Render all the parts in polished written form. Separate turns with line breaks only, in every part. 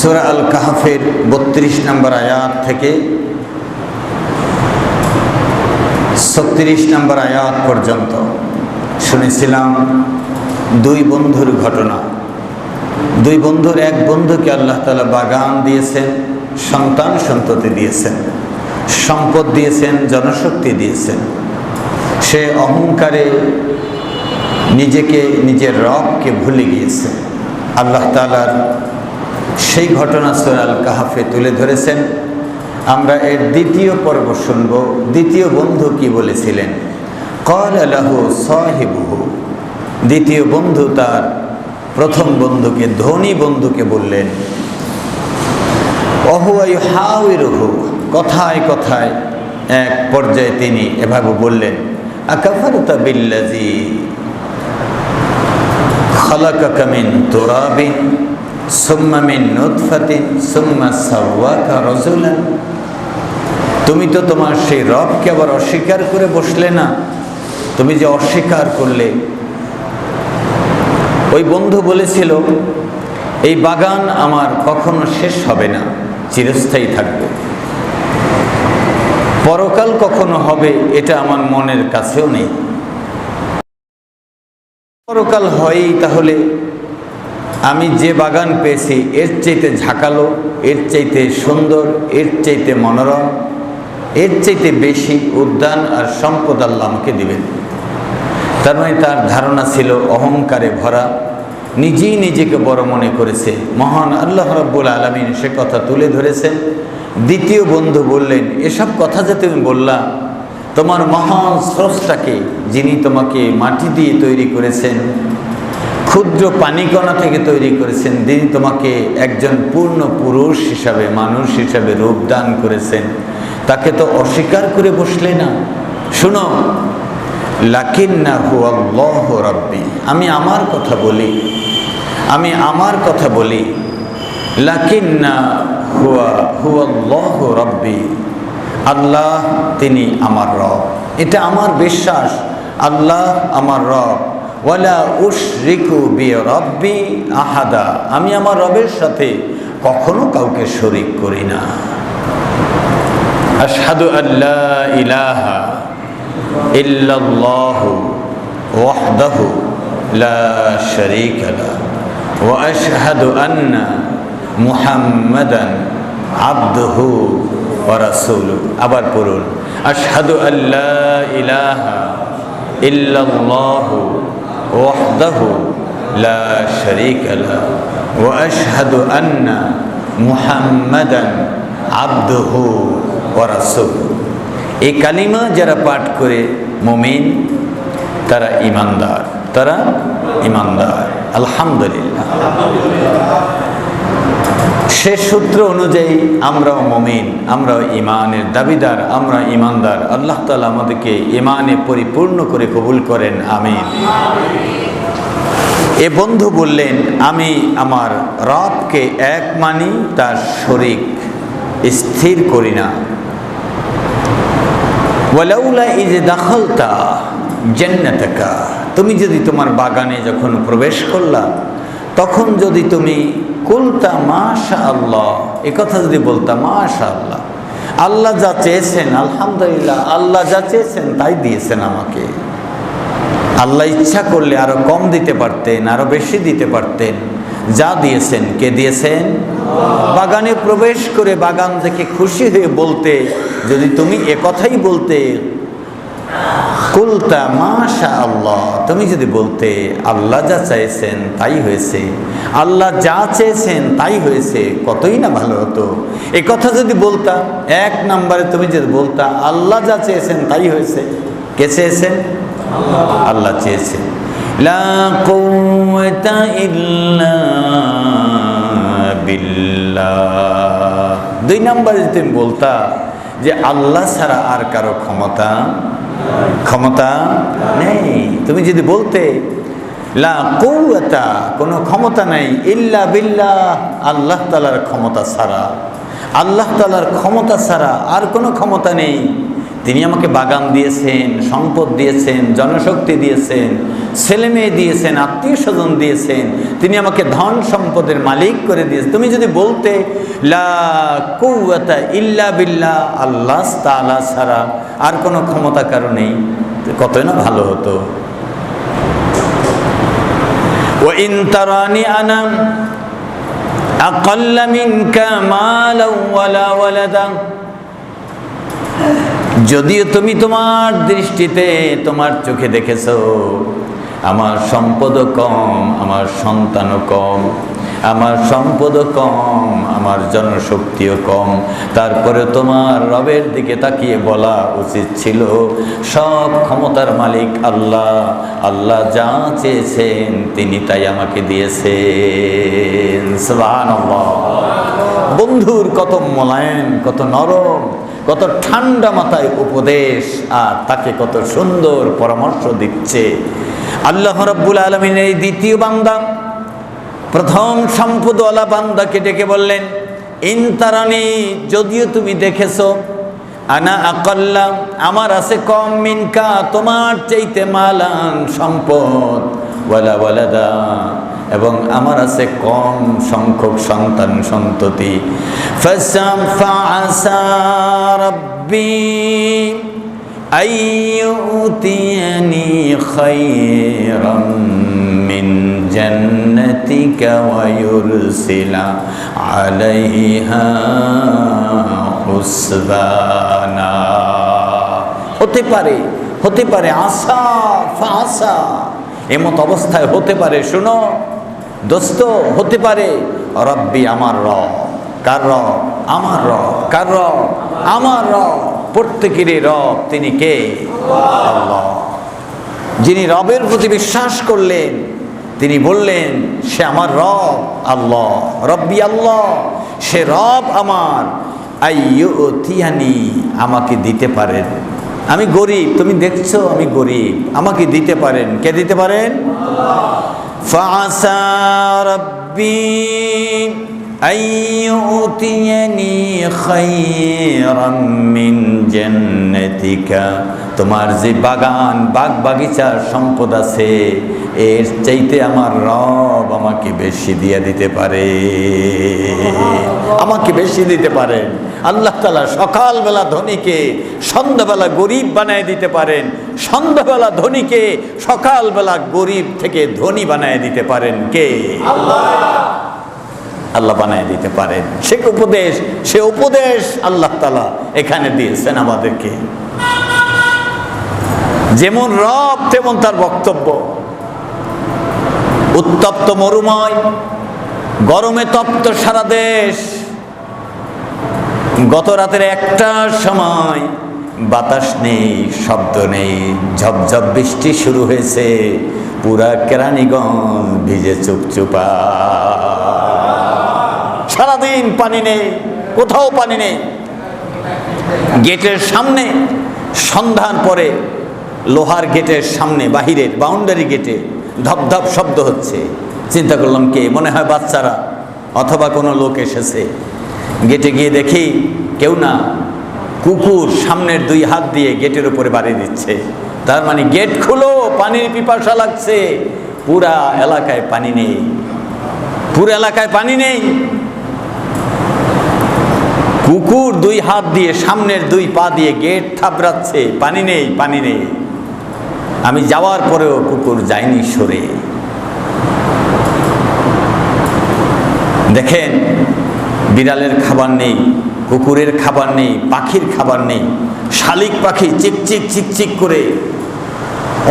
সূরা আল কাহফের 32 নম্বর আয়াত থেকে 36 নম্বর আয়াত পর্যন্ত শুনেছিলাম দুই বন্ধুর ঘটনা। দুই বন্ধুর এক বন্ধুকে আল্লাহ তাআলা বাগান দিয়েছেন, সন্তান সন্ততি দিয়েছেন, সম্পদ দিয়েছেন, জনশক্তি দিয়েছেন। সে অহংকারে নিজেকে, নিজের রবকে ভুলে গিয়েছে। আল্লাহ তাআলার সেই ঘটনা সূরা আল কাহফে তুলে ধরেছেন। আমরা এর দ্বিতীয় পর্ব শুনব। দ্বিতীয় বন্ধু কি বলেছিলেন? ক্বালা লাহু সাহিবুহু, দ্বিতীয় বন্ধু তার প্রথম বন্ধুকে, ধনী বন্ধুকে বললেন, ওয়াহুয়া ইউহাওয়িরুহু, কথায় কথায় এক পর্যায়ে তিনি এভাবে বললেন, আকাফারতা বিল্লাযী খালাকাকা মিন তুরাবিন সুম্মা মিন নুতফাতিন সুম্মা সাওয়াকা রাজুলান। তুমি তো তোমার সেই রবকে আবার অস্বীকার করে বসলে না, তুমি যে অস্বীকার করলে। ওই বন্ধু বলেছিল, এই বাগান আমার কখনো শেষ হবে না, চিরস্থায়ী থাকবে। পরকাল কখনো হবে এটা আমার মনের কাছেও নেই। পরকাল হয়ই, তাহলে আমি যে বাগান পেয়েছি এর চাইতে ঝাঁকালো, এর চাইতে সুন্দর, এর চাইতে মনোরম, এর চাইতে বেশি উদ্যান আর সম্পদ আল্লাহ আমাকে দিবেন। তার মানে তার ধারণা ছিল অহংকারে ভরা, নিজেই নিজেকে বড় মনে করেছে। মহান আল্লাহ রাব্বুল আলামিন সে কথা তুলে ধরেছেন। দ্বিতীয় বন্ধু বললেন, এসব কথা যে তুমি বললা, তোমার মহান স্রষ্টাকে, যিনি তোমাকে মাটি দিয়ে তৈরি করেছেন, ক্ষুদ্র পানিকণা থেকে তৈরি করেছেন, যিনি তোমাকে একজন পূর্ণ পুরুষ হিসাবে, মানুষ হিসাবে রূপ দান করেছেন, তাকে তো অস্বীকার করে বসলে না। শুনো, লাকিন্নাহু আল্লাহু রাব্বি, আমি আমার কথা বলি, আমি আমার কথা বলি। লাকিন্নাহু আল্লাহু রাব্বি, আল্লাহ তিনি আমার রব, এটা আমার বিশ্বাস। আল্লাহ আমার রব। ওয়ালা উশরিকু বিরাব্বি আহাদা, আমি আমার রবের সাথে কখনো কাউকে শরীক করি না। আশহাদু আল্লা ইলাহা ইল্লাল্লাহু ওয়াহদাহু লা শারীকা লাহু ওয়া আশহাদু আন্না মুহাম্মাদান আবদুহু ওয়া রাসূলুহু। আবার পড়ুন, আশহাদু আল্লা ইলাহা ইল্লাল্লাহু ওয়াহদাহু লা শারীকা লাহু ওয়া আশহাদু আন্না মুহাম্মাদান আবদুহু ওয়া রাসূলুহু। এই কালিমা যারা পাঠ করে মুমিন, তারা ঈমানদার, তারা ঈমানদার। আলহামদুলিল্লাহ। সে সূত্র অনুযায়ী আমরাও মুমিন, আমরাও ঈমানের দাবিদার, আমরা ঈমানদার। আল্লাহ তাআলা আমাদেরকে ঈমানে পরিপূর্ণ করে কবুল করেন, আমিন। এ বন্ধু বললেন, আমি আমার রবকে এক মানি, তার শরীক স্থির করি না। ওয়ালাউলা ইজ দাখালতা জান্নাতাকা, তুমি যদি তোমার বাগানে যখন প্রবেশ করলা, তখন যদি তুমি কুলতা মাশা আল্লাহ, এ কথা যদি বলতা মাশা আল্লাহ, আল্লাহ যা চেয়েছেন, আলহামদুলিল্লাহ, আল্লাহ যা চেয়েছেন তাই দিয়েছেন আমাকে। আল্লাহ ইচ্ছা করলে আরো কম দিতে পারতেন, আরো বেশি দিতে পারতেন। যা দিয়েছেন, কে দিয়েছেন? বাগানে প্রবেশ করে বাগান দেখে খুশি হয়ে বলতে, যদি তুমি এ কথাই বলতে, কুলতা মাশা আল্লাহ, তুমি যদি বলতে আল্লাহ যা চাইছেন তাই হয়েছে, আল্লাহ যা চেয়েছেন তাই হয়েছে, কতই না ভালো হতো। এ কথা যদি বলতা, এক নম্বরে তুমি যদি বলতা আল্লাহ যা চেয়েছেন তাই হয়েছে। কে চেয়েছেন? আল্লাহ চেয়েছেন। লা কুওয়াতা ইল্লা বিল্লাহ। দুই নম্বরে যদি তুমি বলতা যে আল্লাহ ছাড়া আর কারো ক্ষমতা নেই, তুমি যদি বলতে লা কুওয়াতা, কোনো ক্ষমতা নাই, ইল্লা বিল্লাহ, আল্লাহ তাআলার ক্ষমতা ছাড়া, আল্লাহ তাআলার ক্ষমতা ছাড়া আর কোনো ক্ষমতা নেই, তিনি আমাকে বাগান দিয়েছেন, সম্পদ দিয়েছেন, জনশক্তি দিয়েছেন, ছেলে মেয়ে দিয়েছেন, আত্মীয় স্বজন দিয়েছেন, তিনি আমাকে ধন সম্পদের মালিক করে দিয়েছেন। তুমি যদি বলতে লা কুওয়াতা ইল্লা বিল্লাহ, আল্লাহ তাআলা ছাড়া আর কোনো ক্ষমতা কারো নেই, কতই না ভালো হতো। ওয়া ইন তারানি আনা আকাল্লা মিনকা মালাও ওয়ালা ওয়ালাদা, যদিও তুমি তোমার দৃষ্টিতে, তোমার চোখে দেখেছো আমার সম্পদও কম, আমার সন্তানও কম, আমার সম্পদও কম, আমার জনশক্তিও কম, তারপরে তোমার রবের দিকে তাকিয়ে বলা উচিত ছিল সব ক্ষমতার মালিক আল্লাহ, আল্লাহ যা চেয়েছেন তিনি তাই আমাকে দিয়েছেন। সুবহানাল্লাহ। বন্ধুর কত মোলায়েম, কত নরম, কত ঠান্ডা মাথায় উপদেশ, আর তাকে কত সুন্দর পরামর্শ দিচ্ছে। আল্লাহ রাব্বুল আলামিনের এই দ্বিতীয় বান্দা, প্রথম সম্পদওয়ালা বান্দাকে ডেকে বললেন ইনতারানি, যদিও তুমি দেখেছো, আনা আকাল্লা, আমার আছে কম, মিনকা, তোমার চাইতে, মালান, সম্পদ, ওয়ালা ওয়ালাদা, এবং আমার আছে কম সংখ্যক সন্তান সন্ততি। ফাসা রাব্বি আইয়ুতিয়ানি খায়রাম মিন জান্নাতিকা ওয়া ইউরসিলা আলাইহা হুসবানা। হতে পারে আসা ফাসা, এমত অবস্থায় হতে পারে, শুনো দোস্ত, হতে পারে রব্বি, আমার রব। কার রব? আমার রব। কার রব? আমার রব। প্রত্যেকেরই রব তিনি কে? আল্লাহ। যিনি রবের প্রতি বিশ্বাস করলেন তিনি বললেন সে আমার রব আল্লাহ, রব্বি আল্লাহ, সে রব আমার। আইয়ুতিয়ানি, আমাকে দিতে পারেন। আমি গরিব, তুমি দেখছো আমি গরিব, আমাকে দিতে পারেন। কে দিতে পারেন? ফাসা রাব্বি আইয়ুতিয়ানি খায়রাম মিন জান্নাতিকা, তোমার যে বাগান, বাগ বাগিচার সম্পদ আছে, এর চাইতে আমার রব আমাকে বেশি দিয়ে দিতে পারে, আমাকে বেশি দিতে পারেন। আল্লাহ তাআলা সকালবেলা ধনীকে সন্ধ্যাবেলা গরিব বানায় দিতে পারেন, সন্ধ্যাবেলা ধনীকে সকালবেলা গরিব থেকে ধনী বানায় দিতে পারেন। কে? আল্লাহ। আল্লাহ বানায় দিতে পারেন। সে উপদেশ আল্লাহ তাআলা এখানে দিয়েছেন আমাদেরকে। যেমন রব তেমন তার বক্তব্য। উত্তপ্ত মরুময়, গরমে তপ্ত সারা দেশ। গত রাতের একটার সময় বাতাস নেই, শব্দ নেই, ঝপঝপ বৃষ্টি শুরু হয়েছে, পুরা কেরানীগঞ্জ ভিজে চুপচুপা। সারাদিন পানি নেই, কোথাও পানি নেই। গেটের সামনে সন্ধ্যার পরে লোহার গেটের সামনে, বাহিরের বাউন্ডারি গেটে ধপধপ শব্দ হচ্ছে। চিন্তা করলাম কে? মনে হয় বাচ্চারা অথবা কোনো লোক এসেছে। গেটে গিয়ে দেখি কেউ না, কুকুর সামনের 2 হাত দিয়ে গেটের উপরে বাড়ি দিচ্ছে। তার মানে গেট খুলো, পানির পিপাসা লাগছে। পুরা এলাকায় পানি নেই, পুরো এলাকায় পানি নেই। কুকুর 2 হাত দিয়ে সামনের 2 পা দিয়ে গেট থাবড়াচ্ছে, পানি নেই, পানি নেই। আমি যাওয়ার পরেও কুকুর যায়নি সরে। দেখেন, বিড়ালের খাবার নেই, কুকুরের খাবার নেই, পাখির খাবার নেই। শালিক পাখি চিকচিক চিকচিক করে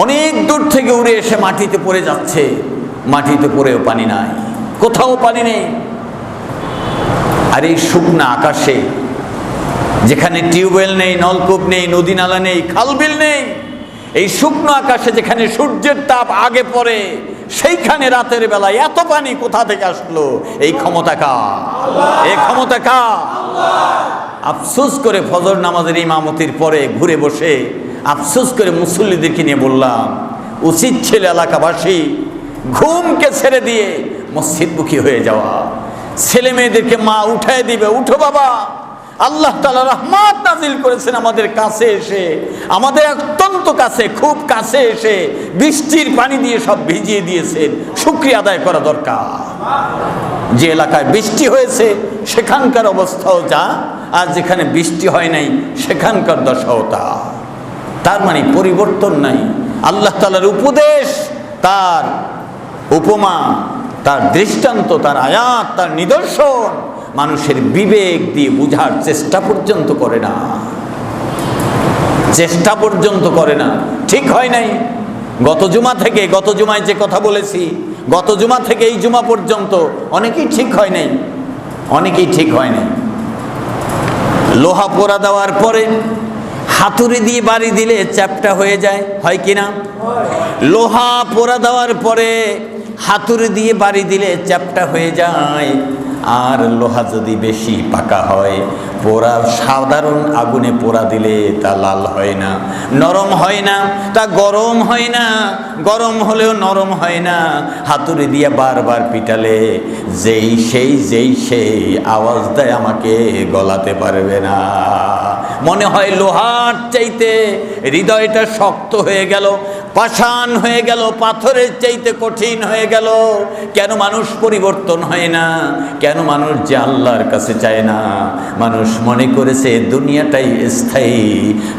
অনেক দূর থেকে উড়ে এসে মাটিতে পড়ে যাচ্ছে, মাটিতে পড়েও পানি নাই, কোথাও পানি নেই। আর এই শুকনা আকাশে, যেখানে টিউবওয়েল নেই, নলকূপ নেই, নদী নালা নেই, খালবিল নেই, এই শুকনো আকাশে যেখানে সূর্যের তাপ আগে পড়ে, সেইখানে রাতের বেলায় এত পানি কোথা থেকে আসলো? এই ক্ষমতা কার? এই ক্ষমতা কার? আফসোস করে ফজর নামাজের ইমামতির পরে ঘুরে বসে আফসোস করে মুসল্লিদেরকে নিয়ে বললাম, উচিত ছিল এলাকাবাসী ঘুমকে ছেড়ে দিয়ে মসজিদমুখী হয়ে যাওয়া। ছেলে মেয়েদেরকে মা উঠায় দিবে, উঠো বাবা, আল্লাহ তাআলা রহমত নাজিল করেছেন আমাদের কাছে এসে, আমাদের অত্যন্ত কাছে, খুব কাছে এসে বৃষ্টির পানি দিয়ে সব ভিজিয়ে দিয়েছেন। শুকরিয়া আদায় করা দরকার। যে এলাকায় বৃষ্টি হয়েছে সেখানকার অবস্থাও যা, আর যেখানে বৃষ্টি হয় নাই সেখানকার দশাও তা। তার মানে পরিবর্তন নাই। আল্লাহ তাআলার উপদেশ, তার উপমা, তার দৃষ্টান্ত, তার আয়াত, তার নিদর্শন মানুষের বিবেক দিয়ে বুঝার চেষ্টা পর্যন্ত করে না, চেষ্টা পর্যন্ত করে না। ঠিক হয় নাই। গত জুমায় যে কথা বলেছি, গত জুমা থেকে এই জুমা পর্যন্ত অনেকেই ঠিক হয় নাই, অনেকেই ঠিক হয় নাই। লোহা পোড়া দেওয়ার পরে হাতুড়ি দিয়ে বাড়ি দিলে চ্যাপ্টা হয়ে যায়, হয় কিনা? লোহা পোড়া দেওয়ার পরে হাতুড়ি দিয়ে বাড়ি দিলে চ্যাপ্টা হয়ে যায়। আর লোহা যদি বেশি পাকা হয়, পোড়া সাধারণ আগুনে পোড়া দিলে তা লাল হয় না, নরম হয় না, তা গরম হয় না, গরম হলেও নরম হয় না। হাতুড়ি দিয়ে বারবার পিটালে যেই সেই আওয়াজ দেয়, আমাকে গলাতে পারবে না। মনে হয় লোহার চাইতে হৃদয়টা শক্ত হয়ে গেল, পাষাণ হয়ে গেল, পাথরের চাইতে কঠিন হয়ে গেল। কেন মানুষ পরিবর্তন হয় না? কেন মানুষ যে আল্লাহর কাছে চায় না? মানুষ মনে করেছে দুনিয়াটাই স্থায়ী,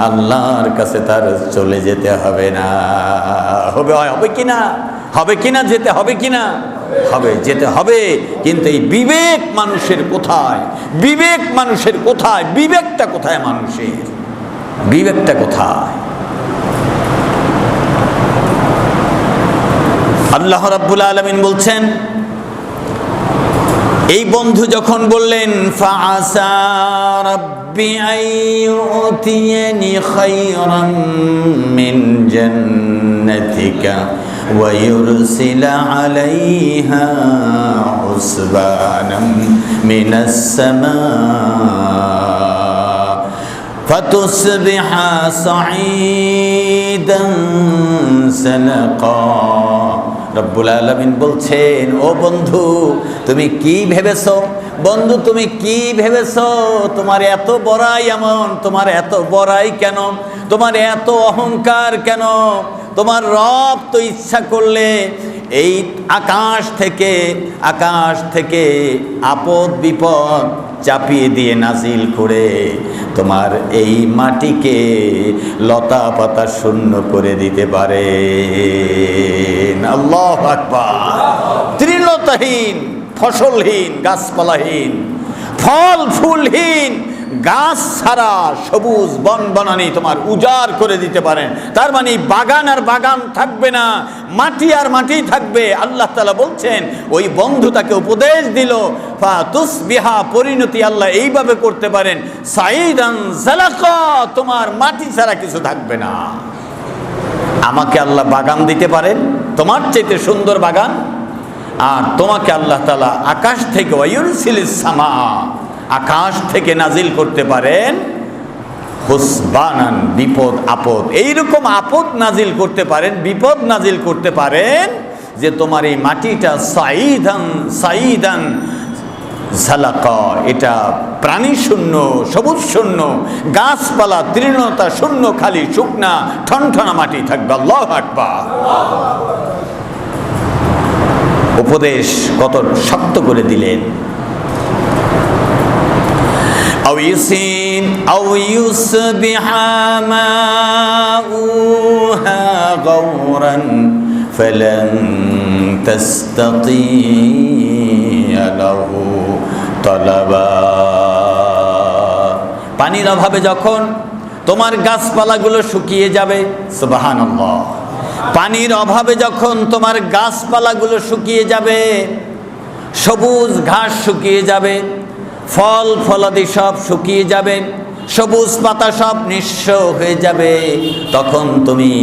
আল্লাহর কাছে তার চলে যেতে হবে না। হবে কিনা? হবে কিনা? যেতে হবে কিনা? হবে, যেতে হবে। কিন্তু এই বিবেক মানুষের কোথায়? বিবেক মানুষের কোথায়? বিবেকটা কোথায় মানুষের? বিবেকটা কোথায়? আল্লাহ রাব্বুল আলামিন বলছেন, এই বন্ধু যখন বললেন ফাআসা রাব্বি আইয়ুতিয়ানি খায়রাম মিন জান্নাতিকা ওয়া ইউরসিলা আলাইহা হুসবানাম মিনাস সামা ফাতুসবিহা সাঈদান সালাকা। রব্বুল আলামিন বলছেন, ও বন্ধু তুমি কি ভেবেছো? বন্ধু তুমি কি ভেবেছো? তোমার এত বড়াই এমন, তোমার এত বড়াই কেন? তোমার এত অহংকার কেন? তোমার রব তো ইচ্ছা করলে এই আকাশ থেকে আপদ বিপদ চাপিয়ে দিয়ে নাজিল করে তোমার এই মাটিকে লতা পাতা শূন্য করে দিতে পারে। আল্লাহু আকবার। তৃণলতাহীন, ফসলহীন, গাছপালাহীন, ফল ফুলহীন, গাছ ছাড়া সবুজ বনবনানি তোমার উজাড় করে দিতে পারেন। তার মানে বাগান আর বাগান থাকবে না, মাটি আর মাটি থাকবে। আল্লাহ তাআলা বলছেন, ওই বন্ধু তাকে উপদেশ দিল, ফাতুসবিহা, পরিণতি আল্লাহ এইভাবে করতে পারেন, সাঈদান যালাকা, তোমার মাটি ছাড়া কিছু থাকবে না। আমাকে আল্লাহ বাগান দিতে পারেন, তোমার চাইতে সুন্দর বাগান, আর তোমাকে আল্লাহ তাআলা আকাশ থেকে ওয়ায়ুরসিলিস সামা, আকাশ থেকে নাজিল করতে পারেন হুসবানান, বিপদ আপদ, এইরকম আপদ নাজিল করতে পারেন, বিপদ নাজিল করতে পারেন যে তোমার এই মাটিটা সাঈদান ঝালাকা, এটা প্রাণী শূন্য, সবুজ শূন্য, গাছপালা তৃণতা শূন্য, খালি শুকনা ঠনঠনা মাটি থাকবে। আল্লাহু আকবার। উপদেশ কত শক্ত করে দিলেন। أو يصبح ماؤها غورا فلن تستطيع له طلبا। পানির অভাবে যখন তোমার গাছপালাগুলো শুকিয়ে যাবে, সুবহানাল্লাহ, পানির অভাবে যখন তোমার গাছপালাগুলো শুকিয়ে যাবে, সবুজ ঘাস শুকিয়ে যাবে, ফল ফলাদি সব শুকিয়ে যাবে, সবুজ পাতা সব নিঃস্ব হয়ে যাবে, তখন তুমি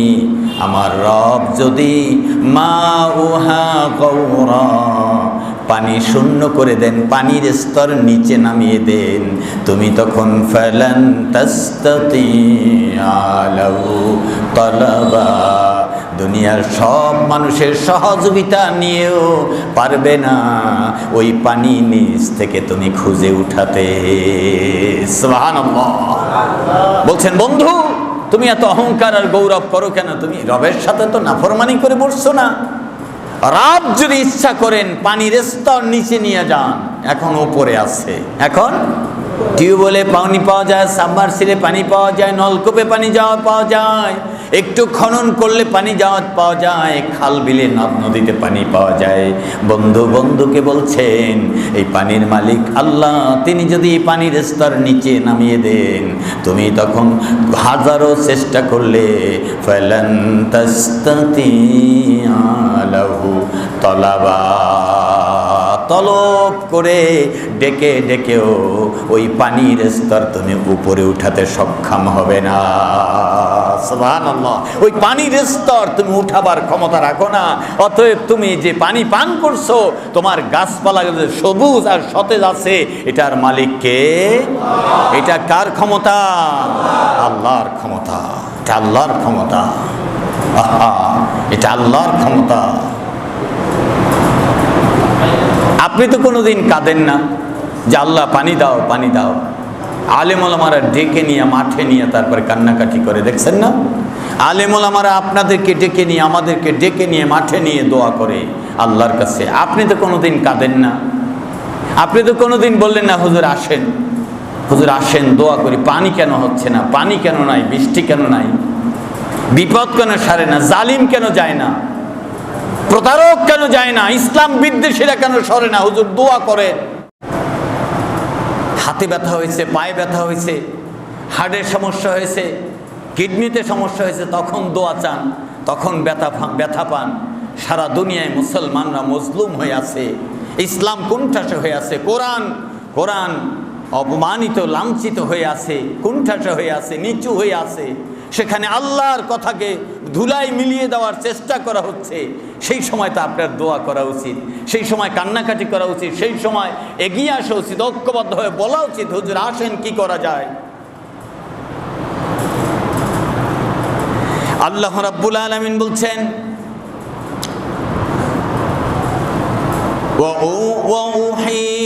আমার রব যদি মাউহা গওরা, পানি শূন্য করে দেন, পানির স্তর নিচে নামিয়ে দেন, তুমি তখন ফালান তাস্তাতিয়া লাহু তালাবা, দুনিয়ার সব মানুষের সহযোগিতা নিয়েও পারবে না ওই পানি নিচ থেকে তুমি খুঁজে উঠাতে। সুবহানাল্লাহ। বলছেন বন্ধু তুমি এত অহংকার আর গৌরব করো কেন? তুমি রবের সাথে তো নাফরমানি করে বসছো না? রব যদি ইচ্ছা করেন পানির স্তর নিচে নিয়ে যান, এখন উপরে আছে। এখন টিউবওয়েলে পানি পাওয়া যায়, সাবমার্সিলে পানি পাওয়া যায়, নলকূপে পানি যাওয়া পাওয়া যায়, একটু খনন করলে পানি যাওয়া পাওয়া যায়, খাল বিলে নদ নদীতে পানি পাওয়া যায়। বন্ধু বন্ধুকে বলছেন এই পানির মালিক আল্লাহ, তিনি যদি এই পানির স্তর নিচে নামিয়ে দেন, তুমি তখন হাজারো চেষ্টা করলে ফালান তাস্তাতিয়া লাহু তলাবা, তলব করে ডেকে ডেকেও ওই পানির স্তর তুমি উপরে উঠাতে সক্ষম হবে না। সুবহানাল্লাহ। ওই পানির স্তর তুমি উঠাবার ক্ষমতা রাখো না। অতএব তুমি যে পানি পান করছো, তোমার গাছপালা সবুজ আর সতেজ আছে, এটার মালিক কে? এটা কার ক্ষমতা? আল্লাহর ক্ষমতা। এটা আল্লাহর ক্ষমতা। আহা, এটা আল্লাহর ক্ষমতা। আপনি তো কোনোদিন কাঁদেন না যে আল্লাহ পানি দাও পানি দাও। আলেম ওলামারা ডেকে নিয়ে মাঠে নিয়ে তারপরে কান্নাকাটি করে, দেখছেন না? আলেম ওলামারা আপনাদেরকে ডেকে নিয়ে, আমাদেরকে ডেকে নিয়ে মাঠে নিয়ে দোয়া করে আল্লাহর কাছে। আপনি তো কোনোদিন কাঁদেন না। আপনি তো কোনোদিন বললেন না হুজুর আসেন, হুজুর আসেন দোয়া করি, পানি কেন হচ্ছে না, পানি কেন নাই, বৃষ্টি কেন নাই, বিপদ কেন সারে না, জালিম কেন যায় না, প্রতারক কেন যায় না, ইসলাম বিদ্বেষীরা কেন সরে না? হুজুর দোয়া করেন। হাতে ব্যথা হয়েছে, পায়ে ব্যথা হয়েছে, হার্টের সমস্যা হয়েছে, কিডনিতে সমস্যা হয়েছে, তখন দোয়া চান, তখন ব্যথা পান। সারা দুনিয়ায় মুসলমানরা মজলুম হয়ে আছে, ইসলাম কুণ্ঠাসা হয়ে আছে, কোরআন অপমানিত লাঞ্ছিত হয়ে আছে, কুণ্ঠাসা হয়ে আছে, নিচু হয়ে আছে। সেখানে আল্লাহর কথাকে ধুলাই মিলিয়ে দেওয়ার চেষ্টা করা হচ্ছে। সেই সময় তো আপনার দোয়া করা উচিত, সেই সময় কান্নাকাটি করা উচিত, সেই সময় এগিয়ে আসা উচিত, ঐক্যবদ্ধ হয়ে বলা উচিত হুজুর আসেন কি করা যায়। আল্লাহ রাব্বুল আলামিন বলছেন وَأُوحِيتَ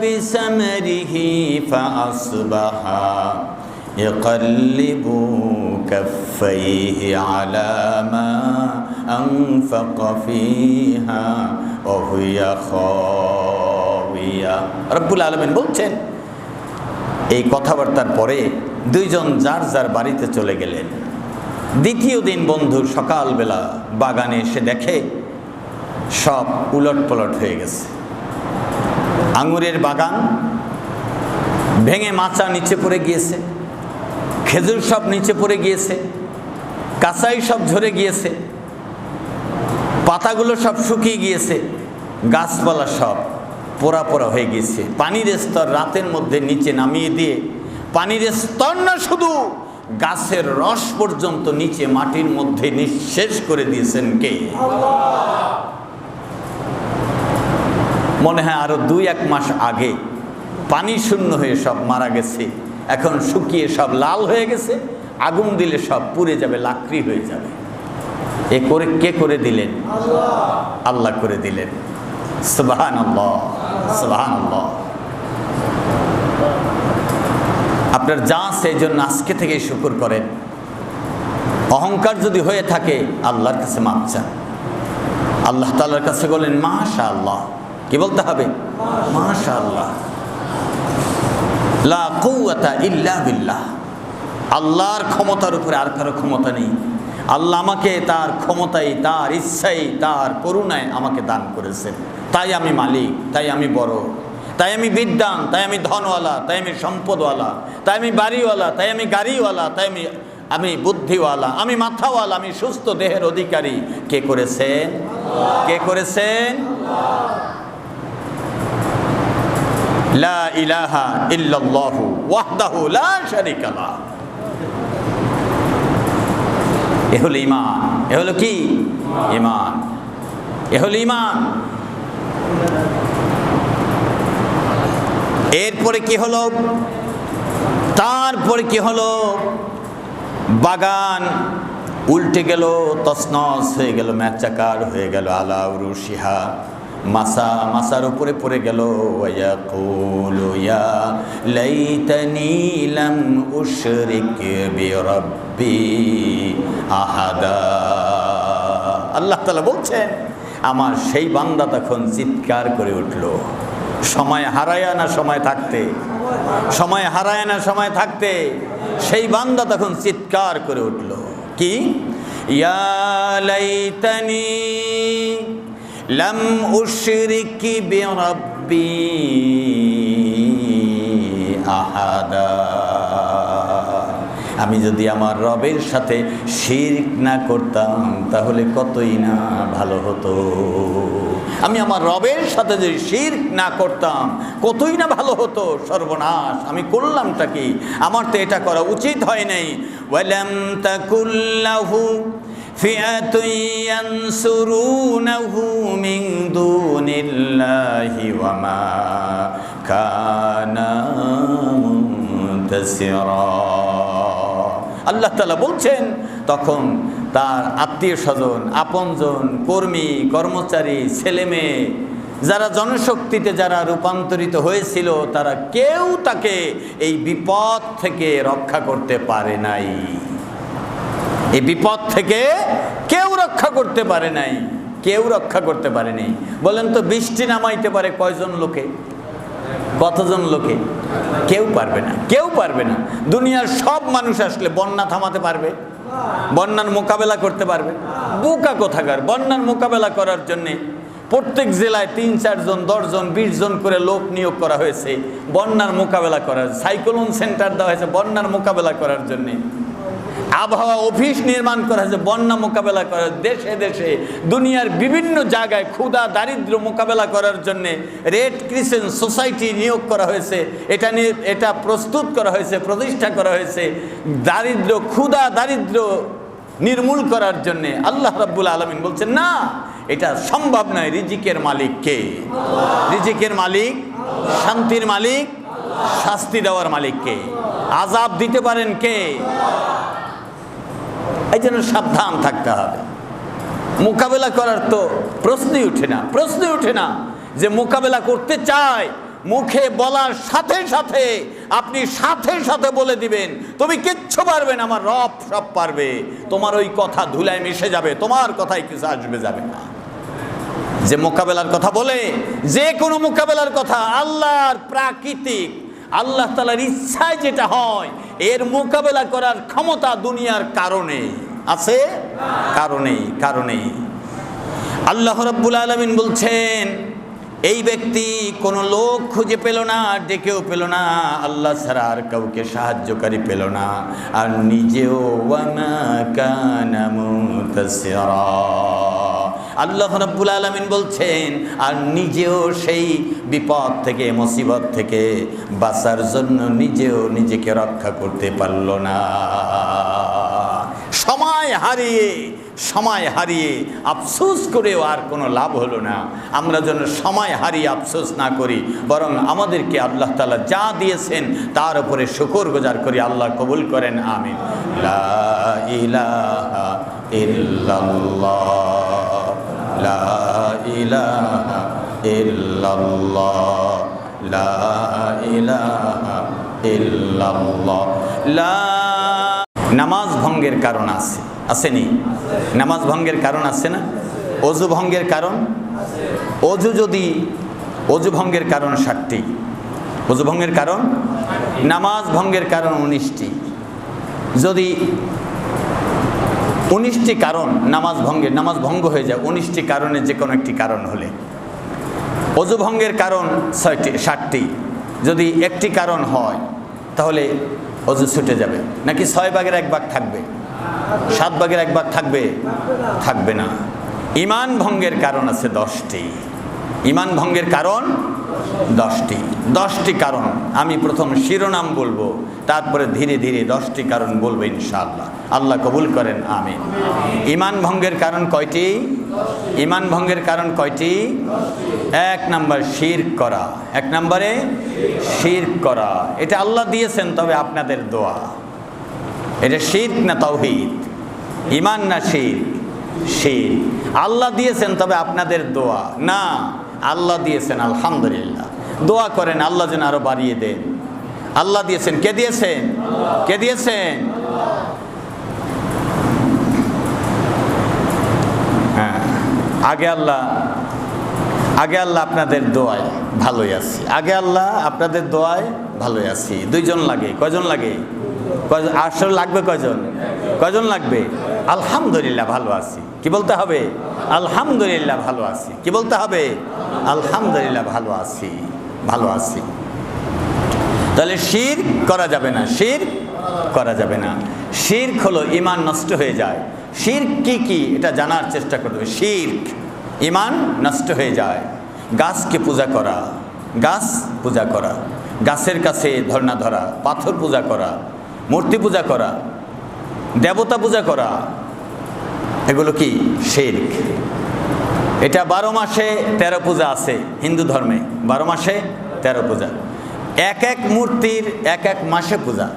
بِسَمَرِهِ فَأَصْبَحَ يقلب كفيه على ما أنفق فيها وهي خاوية। রব্বুল আলামিন বলছেন, এই কথাবার্তার পরে দুইজন যার যার বাড়িতে চলে গেলেন। দ্বিতীয় দিন বন্ধু সকালবেলা বাগানে এসে দেখে সব উলট পলট হয়ে গেছে। আঙুরের বাগান ভেঙে মাচা নিচে পড়ে গিয়েছে, খেজুর সব নিচে পড়ে গিয়েছে, কাঁচাই সব ঝরে গিয়েছে, পাতাগুলো সব শুকিয়ে গিয়েছে, গাছপালা সব পোড়া পোড়া হয়ে গিয়েছে। পানির স্তর রাতের মধ্যে নিচে নামিয়ে দিয়ে, পানির স্তর না শুধু গাছের রস পর্যন্ত নিচে মাটির মধ্যে নিঃশেষ করে দিয়েছেন কে? মনে হয় আরো 2-1 মাস আগে পানি শূন্য হয়ে সব মারা গেছে, এখন শুকিয়ে সব লাল হয়ে গেছে, আগুন দিলে সব পুড়ে যাবে, লাকড়ি হয়ে যাবে। এ করে কে করে দিলেন? আল্লাহ করে দিলেন। সুবহানাল্লাহ, সুবহানাল্লাহ। আপনার যা সেই জন্য আজকে থেকে শুকর করেন। অহংকার যদি হয়ে থাকে আল্লাহর কাছে মাপ চান। আল্লাহ তাআলার কাছে বলেন মাশাআল্লাহ। কি বলতে হবে? মাশাআল্লাহ। লা কুওয়াতা ইল্লা বিল্লাহ। আল্লাহর ক্ষমতার উপরে আর কারো ক্ষমতা নেই। আল্লাহ আমাকে তার ক্ষমতায়, তার ইচ্ছায়, তার করুণায় আমাকে দান করেছেন, তাই আমি মালিক, তাই আমি বড়, তাই আমি বিদ্বান, তাই আমি ধনওয়ালা, তাই আমি সম্পদওয়ালা, তাই আমি বাড়িওয়ালা, তাই আমি গাড়িওয়ালা, তাই আমি বুদ্ধিওয়ালা, আমি মাথাওয়ালা, আমি সুস্থ দেহের অধিকারী। কে করেছেন? কে করেছেন? লা ইলাহা ইল্লাল্লাহু ওয়াহদাহু লা শারীকা লাহ। এ হলো ঈমান। এ হলো কি? ঈমান। এ হলো ঈমান। এরপরে কি হলো? তারপরে কি হলো? বাগান উল্টে গেল, তছনছ হয়ে গেল, ম্যাচাকার হয়ে গেল। আলা উরুশিহা, মাসার উপরে পড়ে গেল। ওয়ায়াকুলু ইয়া লাইতানি লাম উশরিক বিরাব্বি আহাদা। আল্লাহ তাআলা বলছেন, আমার সেই বান্দা তখন চিৎকার করে উঠল। সময় হারায় না সময় থাকতে, সময় হারায় না সময় থাকতে সেই বান্দা তখন চিৎকার করে উঠল। কি? ইয়া লাইতানি লাম উশরিক বিরাব্বি আহাদা। আমি যদি আমার রবের সাথে শিরক না করতাম তাহলে কতই না ভালো হতো। আমি আমার রবের সাথে যদি শিরক না করতাম কতই না ভালো হতো। সর্বনাশ, আমি করলামটা কি? আমার তো এটা করা উচিত হয় নাই। ওয়ালাম তাকুল্লাহু ফিআতুন ইয়ানসুরুনাহু মিন দুনিল্লাহি ওয়া মা কানা মুনতাসিরা। আল্লাহ তাআলা বলছেন, তখন তার আত্মীয় স্বজন, আপনজন, কর্মী, কর্মচারী, ছেলে মেয়ে, যারা জনশক্তিতে যারা রূপান্তরিত হয়েছিল, তারা কেউ তাকে এই বিপদ থেকে রক্ষা করতে পারে নাই। এই বিপদ থেকে কেউ রক্ষা করতে পারে নাই, কেউ রক্ষা করতে পারে নাই। বলেন তো, বৃষ্টি নামাইতে পারে কয়জন লোকে? কতজন লোকে? কেউ পারবে না, কেউ পারবে না। দুনিয়ার সব মানুষ আসলে বন্যা থামাতে পারবে? বন্যার মোকাবেলা করতে পারবে? বোকা কোথাকার। বন্যার মোকাবেলা করার জন্যে প্রত্যেক জেলায় ৩-৪ জন, ১০ জন, ২০ জন করে লোক নিয়োগ করা হয়েছে বন্যার মোকাবেলা করার। সাইক্লোন সেন্টার দেওয়া হয়েছে বন্যার মোকাবেলা করার জন্যে। আবহাওয়া অফিস নির্মাণ করা হয়েছে বন্যা মোকাবেলা করার। দেশে দেশে দুনিয়ার বিভিন্ন জায়গায় ক্ষুধা দারিদ্র্য মোকাবেলা করার জন্য রেড ক্রিসেন্ট সোসাইটি নিয়োগ করা হয়েছে। এটা প্রস্তুত করা হয়েছে, প্রতিষ্ঠা করা হয়েছে দারিদ্র্য, ক্ষুধা দারিদ্র্য নির্মূল করার জন্য। আল্লাহ রাব্বুল আলামিন বলছেন, না, এটা সম্ভব নয়। রিজিকের মালিক কে? রিজিকের মালিক, শান্তির মালিক, শাস্তি দেওয়ার মালিক কে? আযাব দিতে পারেন কে? এই জন্য সাবধান থাকতে হবে। মোকাবেলা করার তো প্রশ্নই উঠে না, প্রশ্নই উঠে না যে মোকাবেলা করতে চায়। মুখে বলার সাথে সাথে আপনি সাথে সাথে বলে দিবেন, তুমি কিচ্ছু পারবে না, আমার রব সব পারবে। তোমার ওই কথা ধুলায় মিশে যাবে, তোমার কথায় কিছু আসবে যাবে না। যে মোকাবেলার কথা বলে, যে কোনো মোকাবেলার কথা আল্লাহর প্রাকৃতিক, আল্লাহ তাআলার ইচ্ছায় যেটা হয়, এর মোকাবেলা করার ক্ষমতা দুনিয়ার কারণে আছে, কারণে। আল্লাহ রাব্বুল আলামিন বলছেন, এই ব্যক্তি কোনো লোক খুঁজে পেল না, ডেকেও পেল না, আল্লাহ ছাড়া আর কাউকে সাহায্যকারী পেল না, আর নিজেও ওয়া মা কানা মুনতাসিরা। আল্লাহ রাব্বুল আলামিন বলছেন, আর নিজেও সেই বিপদ থেকে, মুসিবত থেকে বাঁচার জন্য নিজেও নিজেকে রক্ষা করতে পারল না। সময় হারিয়ে আফসোস করেও আর কোনো লাভ হলো না। আমরা যেন সময় হারিয়ে আফসোস না করি, বরং আমাদেরকে আল্লাহ তাআলা যা দিয়েছেন তার উপরে শুকরগুজার করি। আল্লাহ কবুল করেন, আমিন। লা ইলাহা ইল্লাল্লাহ, লা ইলাহা ইল্লাল্লাহ, লা ইলাহা ইল্লাল্লাহ। নামাজ ভঙ্গের কারণ আসেনি? নামাজ ভঙ্গের কারণ আছে না? অজু ভঙ্গের কারণ, অজু ভঙ্গের কারণ 7টি, অজু ভঙ্গের কারণ, নামাজ ভঙ্গের কারণ 19টি। যদি 19টি কারণ নামাজ ভঙ্গ হয়ে যায়, 19টি কারণে যে কোনো একটি কারণ হলে। অজু ভঙ্গের কারণ 7টি, যদি একটি কারণ হয় তাহলে অজু ছুটে যাবে। নাকি 6 ভাগের 1 ভাগ থাকবে? 7 ভাগের 1 ভাগ থাকবে? থাকবে না। ঈমান ভঙ্গের কারণ আছে 10টি। ঈমান ভঙ্গের কারণ 10টি কারণ। আমি প্রথম শিরোনাম বলবো, তারপরে ধীরে ধীরে 10টি কারণ বলবো ইনশাআল্লাহ। আল্লাহ কবুল করেন, আমিন। ঈমান ভঙ্গের কারণ কয়টি? ঈমান ভঙ্গের কারণ কয়টি? 1 নম্বর শিরক করা। 1 নম্বরে শিরক করা। এটা আল্লাহ দিয়েছেন, তবে আপনাদের দোয়া। এটা শিরক না তাওহীদ? ইমান না শিরক? শিরক। আল্লাহ দিয়েছেন, তবে আপনাদের দোয়া না, আল্লাহ দিয়েছেন, আলহামদুলিল্লাহ। দোয়া করেন আল্লাহ যেন আরো বাড়িয়ে দেন। আল্লাহ দিয়েছেন। কে দিয়েছেন? কে দিয়েছেন? হ্যাঁ, আগে আল্লাহ আপনাদের দোয়ায় ভালোই আছি। আগে আল্লাহ আপনাদের দোয়ায় ভালোই আছি। দুইজন লাগে। কয়জন লাগে? আসলে লাগবে কয়জন? কয়জন লাগবে? আলহামদুলিল্লাহ ভালো আছি। কি বলতে হবে? আলহামদুলিল্লাহ ভালো আছি। কি বলতে হবে? আলহামদুলিল্লাহ ভালো আছি, ভালো আছি। তাহলে শিরক করা যাবে না, শিরক করা যাবে না। শিরক হলো ঈমান নষ্ট হয়ে যায়। শিরক কি কি এটা জানার চেষ্টা করবে। শিরক ঈমান নষ্ট হয়ে যায়। গাছকে পূজা করা, গাছ পূজা করা, গাছের কাছে ধর্ণা ধরা, পাথর পূজা করা, মূর্তি পূজা করা, দেবতা পূজা করা, এগুলো কি? শিরক। এটা 12 মাসে 13 পূজা আছে হিন্দু ধর্মে। 12 মাসে 13 পূজা। এক এক মূর্তির এক এক মাসে পূজা,